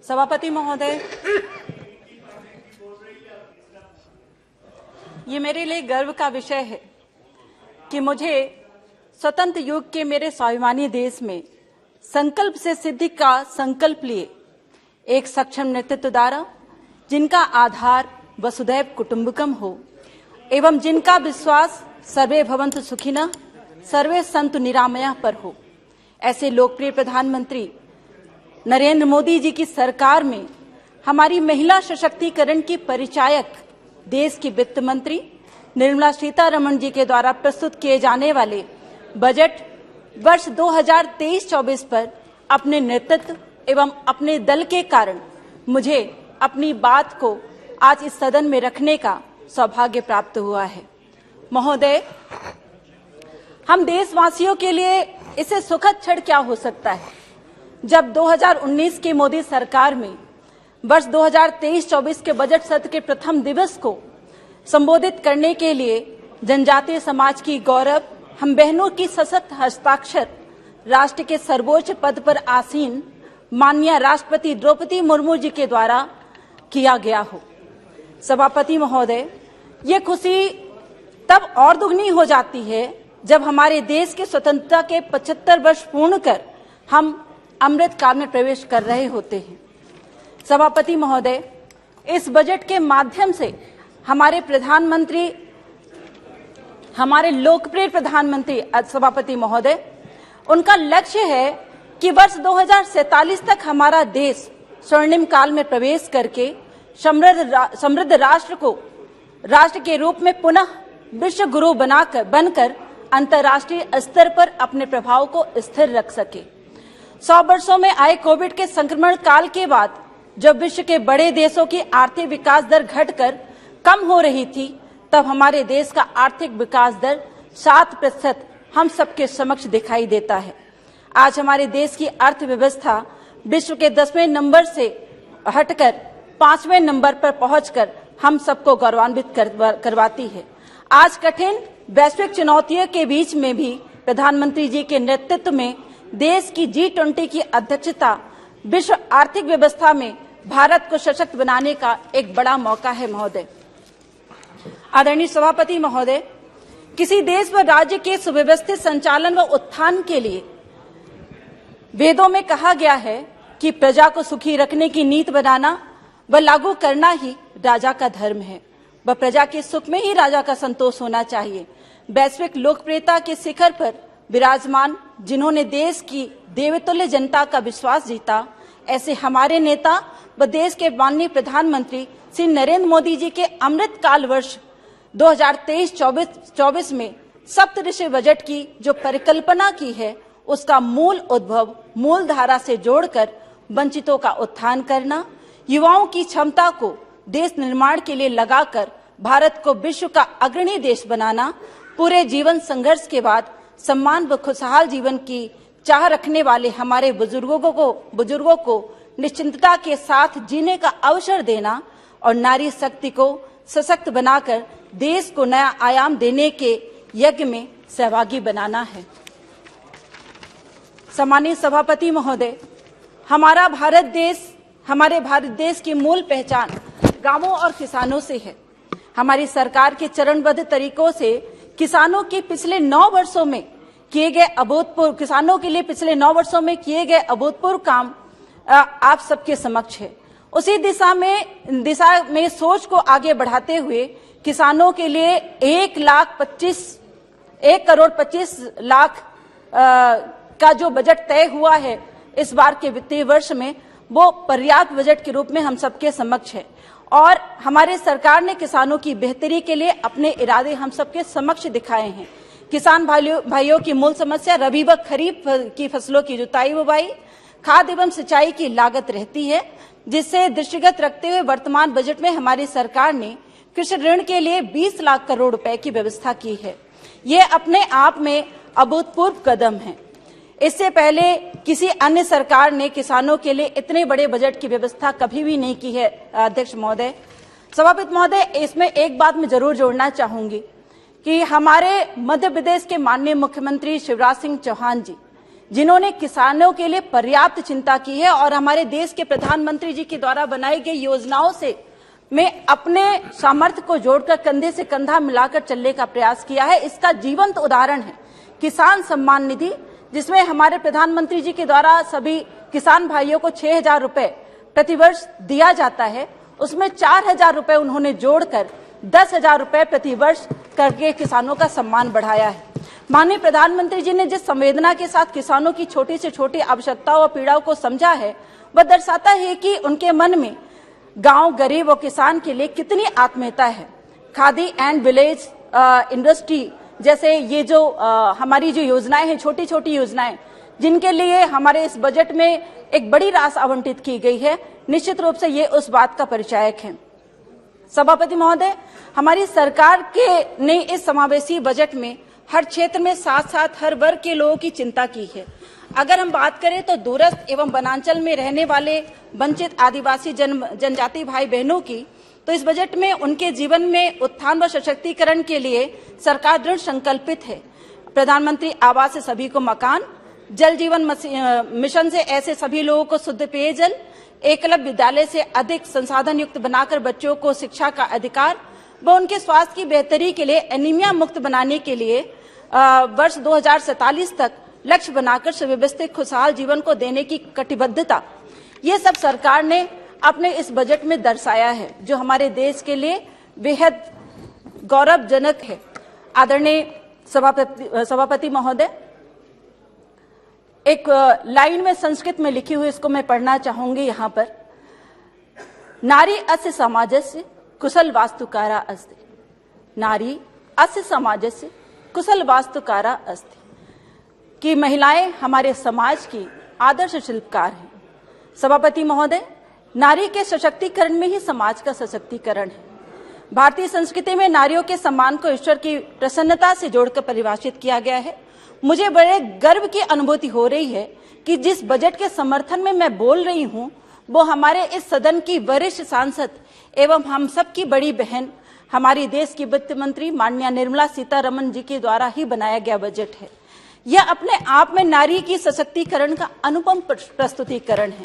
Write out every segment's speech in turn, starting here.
सभापति महोदय, ये मेरे लिए गर्व का विषय है कि मुझे स्वतंत्र युग के मेरे स्वाभिमानी देश में संकल्प से सिद्धि का संकल्प लिए एक सक्षम नेतृत्व द्वारा, जिनका आधार वसुधैव कुटुंबकम हो एवं जिनका विश्वास सर्वे भवन्तु सुखिनः सर्वे सन्तु निरामयाः पर हो, ऐसे लोकप्रिय प्रधानमंत्री नरेंद्र मोदी जी की सरकार में हमारी महिला सशक्तिकरण की परिचायक देश की वित्त मंत्री निर्मला सीतारमण जी के द्वारा प्रस्तुत किए जाने वाले बजट वर्ष 2023-24 पर अपने नेतृत्व एवं अपने दल के कारण मुझे अपनी बात को आज इस सदन में रखने का सौभाग्य प्राप्त हुआ है। महोदय, हम देशवासियों के लिए इससे सुखद क्षण क्या हो सकता है जब 2019 की मोदी सरकार में वर्ष 2023-24 के बजट सत्र के प्रथम दिवस को संबोधित करने के लिए जनजातीय समाज की गौरव हम बहनों की सशक्त हस्ताक्षर राष्ट्र के सर्वोच्च पद पर आसीन माननीय राष्ट्रपति द्रौपदी मुर्मू जी के द्वारा किया गया हो। सभापति महोदय, ये खुशी तब और दुगनी हो जाती है जब हमारे देश के स्वतंत्रता के 75 वर्ष पूर्ण कर हम अमृत काल में प्रवेश कर रहे होते हैं। सभापति महोदय, इस बजट के माध्यम से हमारे प्रधानमंत्री, हमारे लोकप्रिय प्रधानमंत्री सभापति महोदय, उनका लक्ष्य है कि वर्ष 2047 तक हमारा देश स्वर्णिम काल में प्रवेश करके समृद्ध राष्ट्र के रूप में पुनः विश्व गुरु बनकर अंतर्राष्ट्रीय स्तर पर अपने प्रभाव को स्थिर रख सके। 100 वर्षों में आए कोविड के संक्रमण काल के बाद जब विश्व के बड़े देशों की आर्थिक विकास दर घटकर कम हो रही थी, तब हमारे देश का आर्थिक विकास दर 7% हम सबके समक्ष दिखाई देता है। आज हमारे देश की अर्थव्यवस्था विश्व के 10वें नंबर से हटकर 5वें नंबर पर पहुंचकर हम सबको गौरवान्वित करवाती है। आज कठिन वैश्विक चुनौतियों के बीच में भी प्रधानमंत्री जी के नेतृत्व में देश की G20 की अध्यक्षता विश्व आर्थिक व्यवस्था में भारत को सशक्त बनाने का एक बड़ा मौका है। महोदय, आदरणीय सभापति महोदय, किसी देश व राज्य के सुव्यवस्थित संचालन व उत्थान के लिए वेदों में कहा गया है कि प्रजा को सुखी रखने की नीति बनाना व लागू करना ही राजा का धर्म है व प्रजा के सुख में ही राजा का संतोष होना चाहिए। वैश्विक लोकप्रियता के शिखर पर विराजमान, जिन्होंने देश की देवतुल्य जनता का विश्वास जीता, ऐसे हमारे नेता व देश के माननीय प्रधानमंत्री श्री नरेंद्र मोदी जी के अमृत काल वर्ष 2023-24 में सप्तऋषि बजट की जो परिकल्पना की है, उसका मूल उद्भव मूल धारा से जोड़कर वंचितों का उत्थान करना, युवाओं की क्षमता को देश निर्माण के लिए लगाकर भारत को विश्व का अग्रणी देश बनाना, पूरे जीवन संघर्ष के बाद सम्मान व खुशहाल जीवन की चाह रखने वाले हमारे बुजुर्गों को निश्चिंतता के साथ जीने का अवसर देना और नारी शक्ति को सशक्त बनाकर देश को नया आयाम देने के यज्ञ में सहभागी बनाना है। सम्मानित सभापति महोदय, हमारे भारत देश की मूल पहचान गांवों और किसानों से है। हमारी सरकार के चरणबद्ध तरीकों से किसानों के पिछले 9 वर्षों में किए गए अभूतपूर्व काम आप सबके समक्ष है। उसी दिशा में सोच को आगे बढ़ाते हुए किसानों के लिए 1,25,00,000 का जो बजट तय हुआ है इस बार के वित्तीय वर्ष में, वो पर्याप्त बजट के रूप में हम सबके समक्ष है और हमारे सरकार ने किसानों की बेहतरी के लिए अपने इरादे हम सबके समक्ष दिखाए हैं। किसान भाइयों की मूल समस्या रबी व खरीफ की फसलों की जुताई बुवाई, खाद एवं सिंचाई की लागत रहती है, जिससे दृष्टिगत रखते हुए वर्तमान बजट में हमारी सरकार ने कृषि ऋण के लिए 20 लाख करोड़ रुपए की व्यवस्था की है। ये अपने आप में अभूतपूर्व कदम है। इससे पहले किसी अन्य सरकार ने किसानों के लिए इतने बड़े बजट की व्यवस्था कभी भी नहीं की है। अध्यक्ष महोदय, सभापति महोदय, इसमें एक बात मैं जरूर जोड़ना चाहूंगी कि हमारे मध्य प्रदेश के माननीय मुख्यमंत्री शिवराज सिंह चौहान जी जिन्होंने किसानों के लिए पर्याप्त चिंता की है और हमारे देश के प्रधानमंत्री जी के द्वारा बनाई गई योजनाओं से में अपने सामर्थ्य को जोड़कर कंधे से कंधा मिलाकर चलने का प्रयास किया है। इसका जीवंत उदाहरण है किसान सम्मान निधि, जिसमें हमारे प्रधानमंत्री जी के द्वारा सभी किसान भाइयों को 6,000 रुपए प्रतिवर्ष दिया जाता है। उसमें 4,000 रुपए उन्होंने जोड़कर 10,000 रुपए प्रतिवर्ष करके किसानों का सम्मान बढ़ाया है। माननीय प्रधानमंत्री जी ने जिस संवेदना के साथ किसानों की छोटी से छोटी आवश्यकताओं और पीड़ाओं को समझा है, वह दर्शाता है कि उनके मन में गांव, गरीब और किसान के लिए कितनी आत्मीयता है। खादी एंड विलेज इंडस्ट्री जैसे ये जो हमारी जो योजनाएं हैं, छोटी छोटी योजनाएं, जिनके लिए हमारे इस बजट में एक बड़ी राशि आवंटित की गई है, निश्चित रूप से ये उस बात का परिचायक है। सभापति महोदय, हमारी सरकार ने इस समावेशी बजट में हर क्षेत्र में साथ साथ हर वर्ग के लोगों की चिंता की है। अगर हम बात करें तो दूरस्थ एवं वनांचल में रहने वाले वंचित आदिवासी जनजाति भाई बहनों की, तो इस बजट में उनके जीवन में उत्थान व सशक्तिकरण के लिए सरकार दृढ़ संकल्पित है। प्रधानमंत्री आवास से सभी को मकान, जल जीवन मिशन से ऐसे सभी लोगों को शुद्ध पेयजल, एकलव्य विद्यालय से अधिक संसाधन युक्त बनाकर बच्चों को शिक्षा का अधिकार व उनके स्वास्थ्य की बेहतरी के लिए एनीमिया मुक्त बनाने के लिए वर्ष 2047 तक लक्ष्य बनाकर सुव्यवस्थित खुशहाल जीवन को देने की कटिबद्धता, ये सब सरकार ने अपने इस बजट में दर्शाया है, जो हमारे देश के लिए बेहद गौरवजनक है। आदरणीय सभापति महोदय, एक लाइन में संस्कृत में लिखी हुई, इसको मैं पढ़ना चाहूंगी यहाँ पर। नारी अस्य समाजस्य कुशल वास्तुकारा अस्ति। नारी अस्य समाजस्य कुशल वास्तुकारा अस्ति। कि महिलाएं हमारे समाज की आदर्श शिल्पकार हैं। सभापति महोदय, नारी के सशक्तिकरण में ही समाज का सशक्तिकरण है। भारतीय संस्कृति में नारियों के सम्मान को ईश्वर की प्रसन्नता से जोड़कर परिभाषित किया गया है। मुझे बड़े गर्व की अनुभूति हो रही है कि जिस बजट के समर्थन में मैं बोल रही हूं, वो हमारे इस सदन की वरिष्ठ सांसद एवं हम सब की बड़ी बहन, हमारी देश की वित्त मंत्री माननीय निर्मला सीतारमण जी के द्वारा ही बनाया गया बजट है। यह अपने आप में नारी की सशक्तिकरण का अनुपम प्रस्तुतिकरण है।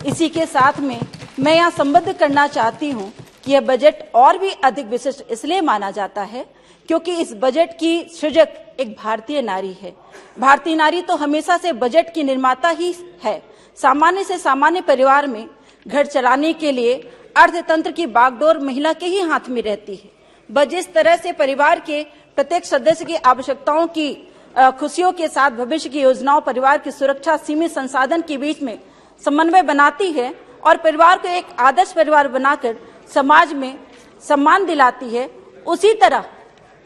इसी के साथ में मैं यहाँ संबद्ध करना चाहती हूँ कि यह बजट और भी अधिक विशिष्ट इसलिए माना जाता है क्योंकि इस बजट की सृजक एक भारतीय नारी है। भारतीय नारी तो हमेशा से बजट की निर्माता ही है। सामान्य से सामान्य परिवार में घर चलाने के लिए अर्थतंत्र की बागडोर महिला के ही हाथ में रहती है। वह जिस तरह से परिवार के प्रत्येक सदस्य की आवश्यकताओं की खुशियों के साथ भविष्य की योजनाओं, परिवार की सुरक्षा, सीमित संसाधन के बीच में समन्वय बनाती है और परिवार को एक आदर्श परिवार बनाकर समाज में सम्मान दिलाती है, उसी तरह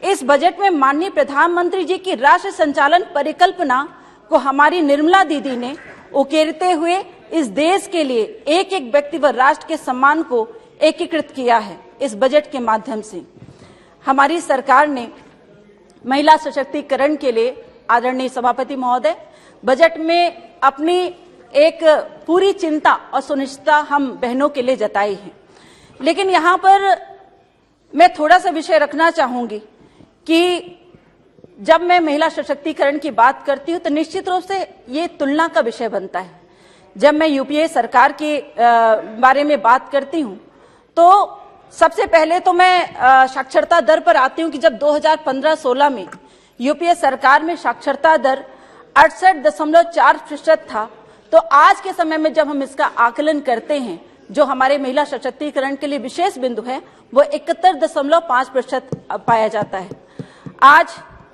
इस बजट में माननीय प्रधानमंत्री जी की राष्ट्र संचालन परिकल्पना को हमारी निर्मला दीदी ने उकेरते हुए इस देश के लिए एक एक व्यक्ति व राष्ट्र के सम्मान को एकीकृत किया है। इस बजट के माध्यम से हमारी सरकार ने महिला सशक्तिकरण के लिए, आदरणीय सभापति महोदय, बजट में अपनी एक पूरी चिंता और सुनिश्चितता हम बहनों के लिए जताई है। लेकिन यहाँ पर मैं थोड़ा सा विषय रखना चाहूंगी कि जब मैं महिला सशक्तिकरण की बात करती हूँ तो निश्चित रूप से ये तुलना का विषय बनता है। जब मैं यूपीए सरकार के बारे में बात करती हूँ तो सबसे पहले तो मैं साक्षरता दर पर आती हूँ कि जब 2015-16 में यूपीए सरकार में साक्षरता दर 68.4% था, तो आज के समय में जब हम इसका आकलन करते हैं, जो हमारे महिला सशक्तिकरण के लिए विशेष बिंदु है, वो 71.5% पाया जाता है। आज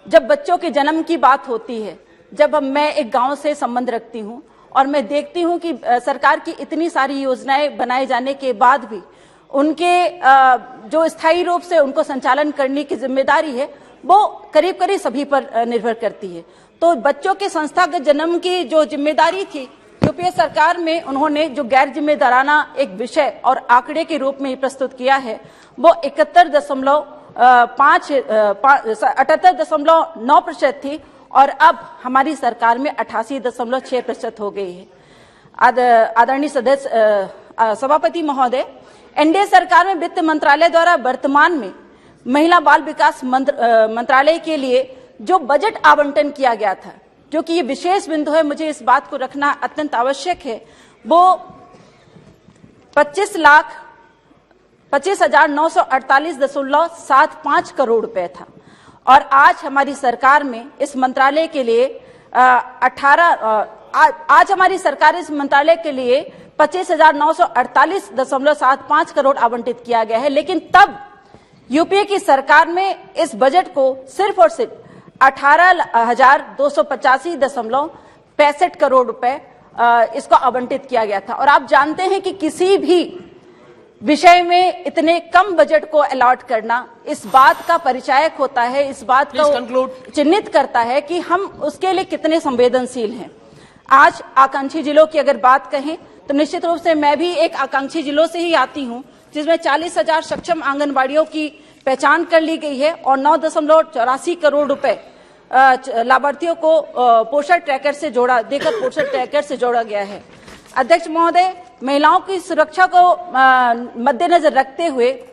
जब बच्चों के जन्म की बात होती है, जब मैं एक गांव से संबंध रखती हूं और मैं देखती हूं कि सरकार की इतनी सारी योजनाएं बनाए जाने के बाद भी उनके जो स्थायी रूप से उनको संचालन करने की जिम्मेदारी है, वो करीब करीब सभी पर निर्भर करती है। तो बच्चों के संस्थागत जन्म की जो जिम्मेदारी थी, यूपीए सरकार में उन्होंने जो गैर जिम्मेदाराना एक विषय और आंकड़े के रूप में प्रस्तुत किया है, वो 78.9% थी और अब हमारी सरकार में 88.6% हो गई है। आदरणीय सदस्य सभापति महोदय, एनडीए सरकार में वित्त मंत्रालय द्वारा वर्तमान में महिला बाल विकास मंत्रालय के लिए जो बजट आवंटन किया गया था, जो कि ये विशेष बिंदु है, मुझे इस बात को रखना अत्यंत आवश्यक है, वो 25,948.75 करोड़ रुपए था। और आज हमारी सरकार में इस मंत्रालय के लिए 25,948.75 करोड़ आवंटित किया गया है। लेकिन तब यूपीए की सरकार में इस बजट को सिर्फ और सिर्फ 18,285.65 करोड़ रुपए इसको आवंटित किया गया था। और आप जानते हैं कि किसी भी विषय में इतने कम बजट को अलॉट करना इस बात का परिचायक होता है, इस बात को चिन्हित करता है कि हम उसके लिए कितने संवेदनशील हैं। आज आकांक्षी जिलों की अगर बात कहें तो निश्चित रूप से मैं भी एक आकांक्षी जिलों से ही आती हूं, जिसमें 40,000 सक्षम आंगनबाड़ियों की पहचान कर ली गई है और 9.84 करोड़ रुपए लाभार्थियों को पोषण ट्रैकर से जोड़ा गया है। अध्यक्ष महोदय, महिलाओं की सुरक्षा को मद्देनजर रखते हुए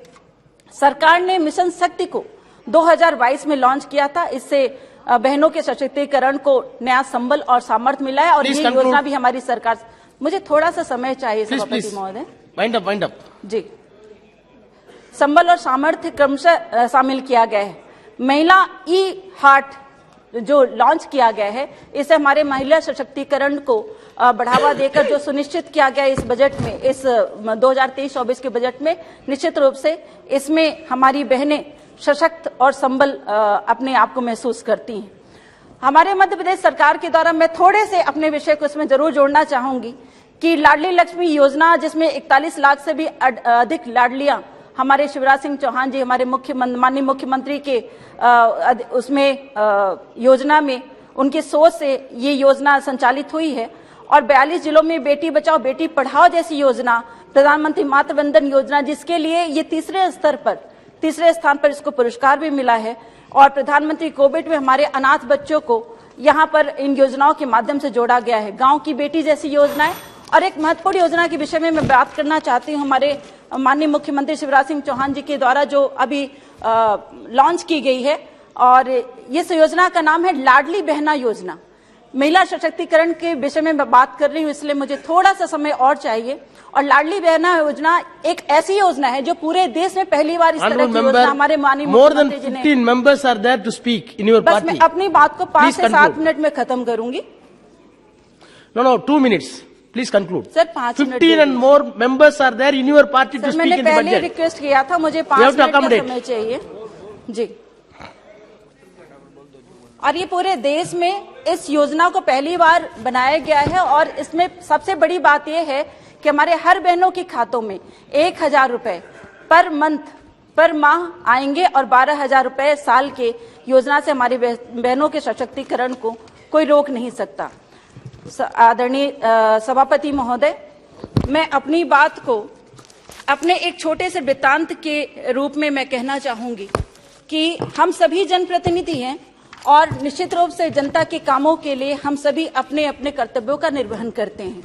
सरकार ने मिशन शक्ति को 2022 में लॉन्च किया था। इससे बहनों के सशक्तिकरण को नया संबल और सामर्थ्य मिला है और ये योजना भी हमारी सरकार। मुझे थोड़ा सा समय चाहिए सभापति महोदय। वाइंड अप जी। संबल और सामर्थ्य क्रमशः शामिल किया गया है। महिला ई हार्ट जो लॉन्च किया गया है, इससे हमारे महिला सशक्तिकरण को बढ़ावा देकर जो सुनिश्चित किया गया इस बजट में, इस 2023-24 के बजट में, निश्चित रूप से इसमें हमारी बहनें सशक्त और संबल अपने आप को महसूस करती हैं। हमारे मध्य प्रदेश सरकार के द्वारा मैं थोड़े से अपने विषय को इसमें जरूर जोड़ना चाहूंगी कि लाडली लक्ष्मी योजना, जिसमें 41 लाख से भी अधिक लाडलियां हमारे शिवराज सिंह चौहान जी, हमारे माननीय मुख्यमंत्री के उसमें योजना में उनकी सोच से ये योजना संचालित हुई है। और 42 जिलों में बेटी बचाओ बेटी पढ़ाओ जैसी योजना, प्रधानमंत्री मातृ वंदन योजना, जिसके लिए ये तीसरे स्थान पर इसको पुरस्कार भी मिला है। और प्रधानमंत्री कोविड में हमारे अनाथ बच्चों को यहाँ पर इन योजनाओं के माध्यम से जोड़ा गया है। गांव की बेटी जैसी योजनाएं। और एक महत्वपूर्ण योजना के विषय में मैं बात करना चाहती हूँ, हमारे माननीय मुख्यमंत्री शिवराज सिंह चौहान जी के द्वारा जो अभी लॉन्च की गई है, और इस योजना का नाम है लाडली बहना योजना। महिला सशक्तिकरण के विषय में मैं बात कर रही हूँ, इसलिए मुझे थोड़ा सा समय और चाहिए। और लाडली बहना योजना एक ऐसी योजना है जो पूरे देश में पहली बार इस तरह की योजना हमारे माननीय मुख्यमंत्री जी ने। 15 members are there to speak in your बस party. मैं अपनी बात को 5 से 7 मिनट में खत्म करूंगी। No, 2 minutes. Please conclude. Sir 5 minute. 15 and more members are there in your party to speak in the budget. मैंने पहले रिक्वेस्ट किया था, मुझे 5 मिनट का समय चाहिए जी। और ये पूरे देश में इस योजना को पहली बार बनाया गया है और इसमें सबसे बड़ी बात यह है कि हमारे हर बहनों के खातों में 1,000 रुपए पर माह आएंगे और 12,000 रुपए साल के योजना से हमारी बहनों के सशक्तिकरण को कोई रोक नहीं सकता। आदरणीय सभापति महोदय, मैं अपनी बात को अपने एक छोटे से वृत्तांत के रूप में मैं कहना चाहूंगी कि हम सभी जनप्रतिनिधि हैं और निश्चित रूप से जनता के कामों के लिए हम सभी अपने अपने कर्तव्यों का निर्वहन करते हैं।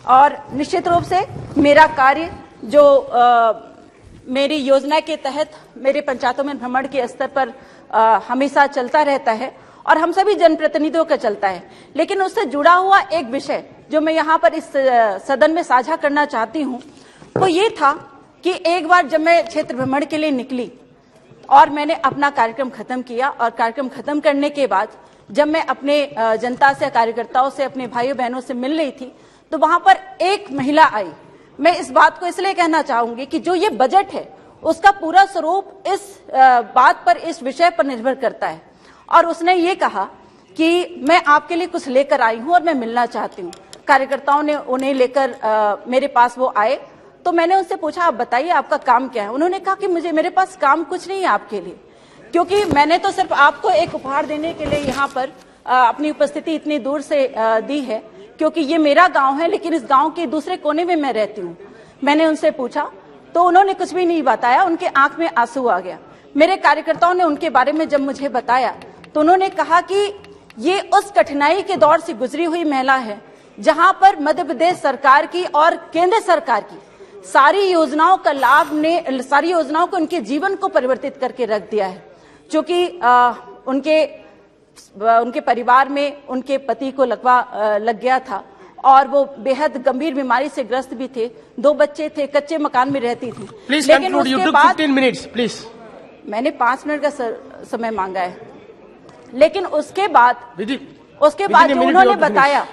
और निश्चित रूप से मेरा कार्य जो मेरी योजना के तहत मेरे पंचायतों में भ्रमण के स्तर पर हमेशा चलता रहता है और हम सभी जनप्रतिनिधियों का चलता है। लेकिन उससे जुड़ा हुआ एक विषय जो मैं यहाँ पर इस सदन में साझा करना चाहती हूँ, वो ये था कि एक बार जब मैं क्षेत्र भ्रमण के लिए निकली और मैंने अपना कार्यक्रम खत्म किया, और कार्यक्रम खत्म करने के बाद जब मैं अपने जनता से, कार्यकर्ताओं से, अपने भाइयों बहनों से मिल रही थी, तो वहां पर एक महिला आई। मैं इस बात को इसलिए कहना चाहूंगी कि जो ये बजट है उसका पूरा स्वरूप इस बात पर, इस विषय पर निर्भर करता है। और उसने ये कहा कि मैं आपके लिए कुछ लेकर आई हूं और मैं मिलना चाहती हूँ। कार्यकर्ताओं ने उन्हें लेकर मेरे पास वो आए, तो मैंने उनसे पूछा, आप बताइए आपका काम क्या है। उन्होंने कहा कि मेरे पास काम कुछ नहीं है आपके लिए, क्योंकि मैंने तो सिर्फ आपको एक उपहार देने के लिए यहाँ पर अपनी उपस्थिति इतनी दूर से दी है, क्योंकि ये मेरा गांव है, लेकिन इस गांव के दूसरे कोने में मैं रहती हूँ। मैंने उनसे पूछा तो उन्होंने कुछ भी नहीं बताया, उनके आंख में आंसू आ गया। मेरे कार्यकर्ताओं ने उनके बारे में जब मुझे बताया तो उन्होंने कहा कि ये उस कठिनाई के दौर से गुजरी हुई महिला है जहां पर मध्य प्रदेश सरकार की और केंद्र सरकार की सारी योजनाओं का लाभ ने, सारी योजनाओं को उनके जीवन को परिवर्तित करके रख दिया है। जो कि उनके उनके परिवार में उनके पति को लग गया था और वो बेहद गंभीर बीमारी से ग्रस्त भी थे। 2 बच्चे थे, कच्चे मकान में रहती थी। Please लेकिन conclude. You उसके took बाद 15 minutes, please. मैंने 5 मिनट का समय मांगा है, लेकिन उसके बाद जो उन्होंने बताया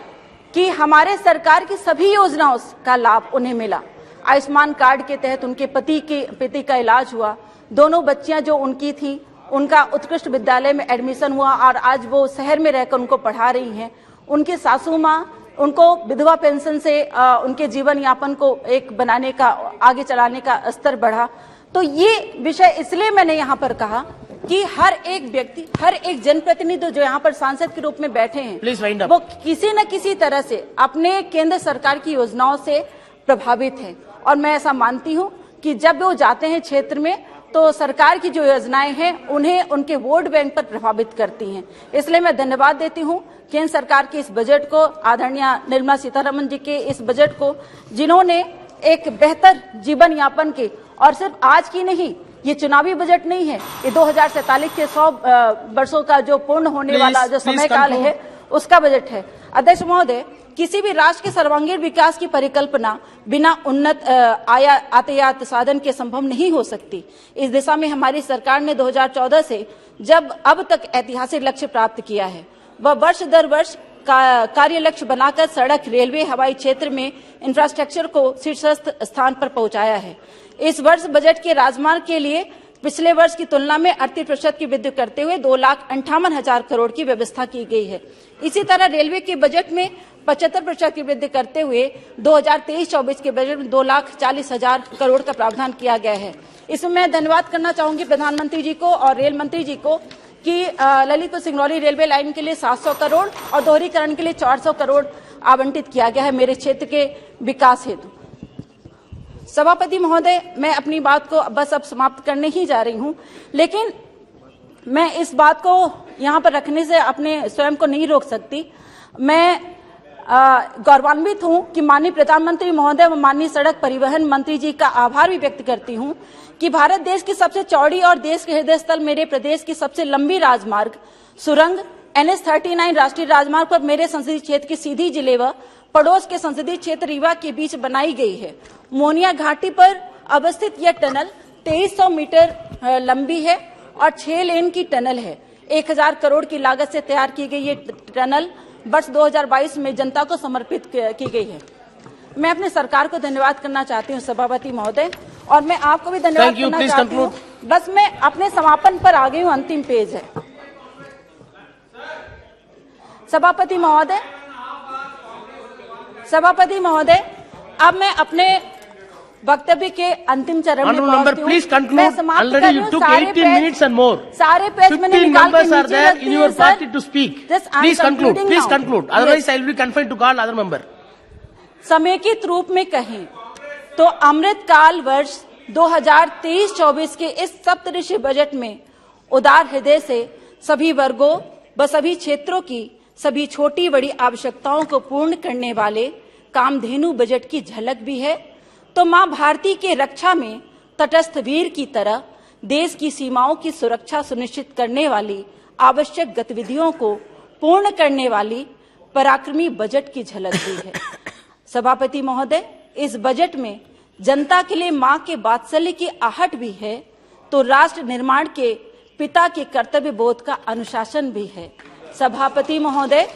कि हमारे सरकार की सभी योजनाओं का लाभ उन्हें मिला। आयुष्मान कार्ड के तहत उनके पति का इलाज हुआ। दोनों बच्चियां जो उनकी थी, उनका उत्कृष्ट विद्यालय में एडमिशन हुआ और आज वो शहर में रहकर उनको पढ़ा रही हैं। उनकी सासू माँ, उनको विधवा पेंशन से उनके जीवन यापन को एक बनाने का, आगे चलाने का स्तर बढ़ा। तो ये विषय इसलिए मैंने यहाँ पर कहा कि हर एक व्यक्ति, हर एक जनप्रतिनिधि जो यहाँ पर सांसद के रूप में बैठे हैं, वो किसी न किसी तरह से अपने केंद्र सरकार की योजनाओं से प्रभावित है। और मैं ऐसा मानती हूँ कि जब वो जाते हैं क्षेत्र में तो सरकार की जो योजनाएं हैं उन्हें उनके वोट बैंक पर प्रभावित करती हैं। इसलिए मैं धन्यवाद देती हूँ केंद्र सरकार के इस बजट को, आदरणीय निर्मला सीतारमण जी के इस बजट को, जिन्होंने एक बेहतर जीवन यापन के, और सिर्फ आज की नहीं, ये चुनावी बजट नहीं है, ये 2047 के 100 वर्षों का जो पूर्ण होने वाला जो समय काल है उसका बजट है। अध्यक्ष महोदय, किसी भी राष्ट्र के सर्वांगीण विकास की परिकल्पना बिना उन्नत यातायात साधन के संभव नहीं हो सकती। इस दिशा में हमारी सरकार ने 2014 से जब अब तक ऐतिहासिक लक्ष्य प्राप्त किया है, वह वर्ष दर वर्ष कार्य लक्ष्य बनाकर सड़क, रेलवे, हवाई क्षेत्र में इंफ्रास्ट्रक्चर को शीर्षस्थ स्थान पर पहुंचाया है। इस वर्ष बजट के राजमार्ग के लिए पिछले वर्ष की तुलना में 38% की वृद्धि करते हुए 2,58,000 करोड़ की व्यवस्था की गई है। इसी तरह रेलवे के बजट में 75% की वृद्धि करते हुए 2023-24 के बजट में 2,40,000 करोड़ का प्रावधान किया गया है। इसमें मैं धन्यवाद करना चाहूंगी प्रधानमंत्री जी को और रेल मंत्री जी को कि ललितपुर सिंगरौली रेलवे लाइन के लिए 700 करोड़ और दोहरीकरण के लिए 400 करोड़ आवंटित किया गया है मेरे क्षेत्र के विकास हेतु। सभापति महोदय, मैं अपनी बात को बस अब समाप्त करने ही जा रही हूं, लेकिन मैं इस बात को यहां पर रखने से अपने स्वयं को नहीं रोक सकती। मैं गौरवान्वित हूं कि माननीय प्रधानमंत्री महोदय व माननीय सड़क परिवहन मंत्री जी का आभार भी व्यक्त करती हूं कि भारत देश की सबसे चौड़ी और देश के हृदय स्थल मेरे प्रदेश की सबसे लंबी राजमार्ग सुरंग NH-39 राष्ट्रीय राजमार्ग पर मेरे संसदीय क्षेत्र की सीधी जिले व पड़ोस के संसदीय क्षेत्र रीवा के बीच बनाई गई है। मोनिया घाटी पर अवस्थित यह टनल 2300 मीटर लंबी है और 6 लेन की टनल है। 1000 करोड़ की लागत से तैयार की गई ये टनल वर्ष 2022 में जनता को समर्पित की गई है। मैं अपने सरकार को धन्यवाद करना चाहती हूँ सभापति महोदय, और मैं आपको भी धन्यवाद करना चाहती हूँ। बस मैं अपने समापन पर आ गई हूँ, अंतिम पेज है। सभापति महोदय, अब मैं अपने वक्तव्य के अंतिम चरण में पहुंचती हूं। मैं समाप्त कर रही हूं। सारे पेज मैंने निकाल के नीचे रख दिए हैं। समेकित रूप में कहें तो अमृतकाल वर्ष 2023-24 के इस सप्तऋषि बजट में उदार हृदय से सभी वर्गों व सभी क्षेत्रों की सभी छोटी बड़ी आवश्यकताओं को पूर्ण करने वाले कामधेनु बजट की झलक भी है। तो मां भारती के रक्षा में तटस्थ वीर की तरह देश की सीमाओं की सुरक्षा सुनिश्चित करने वाली आवश्यक गतिविधियों को पूर्ण करने वाली पराक्रमी बजट की झलक भी है। सभापति महोदय, इस बजट में जनता के लिए मां के वात्सल्य की आहट भी है, तो राष्ट्र निर्माण के पिता के कर्तव्य बोध का अनुशासन भी है। सभापति महोदय,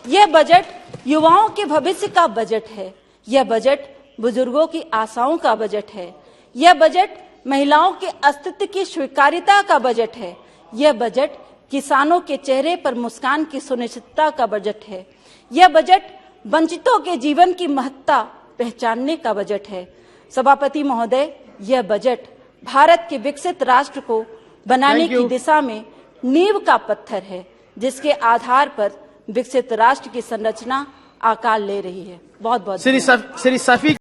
यह बजट युवाओं के भविष्य का बजट है। यह बजट बुजुर्गों की आशाओं का बजट है। यह बजट महिलाओं के अस्तित्व की स्वीकार्यता का बजट है। यह बजट किसानों के चेहरे पर मुस्कान की सुनिश्चितता का बजट है। यह बजट वंचितों के जीवन की महत्ता पहचानने का बजट है। सभापति महोदय, यह बजट भारत के विकसित राष्ट्र को बनाने की दिशा में नींव का पत्थर है, जिसके आधार पर विकसित राष्ट्र की संरचना आकार ले रही है। बहुत बहुत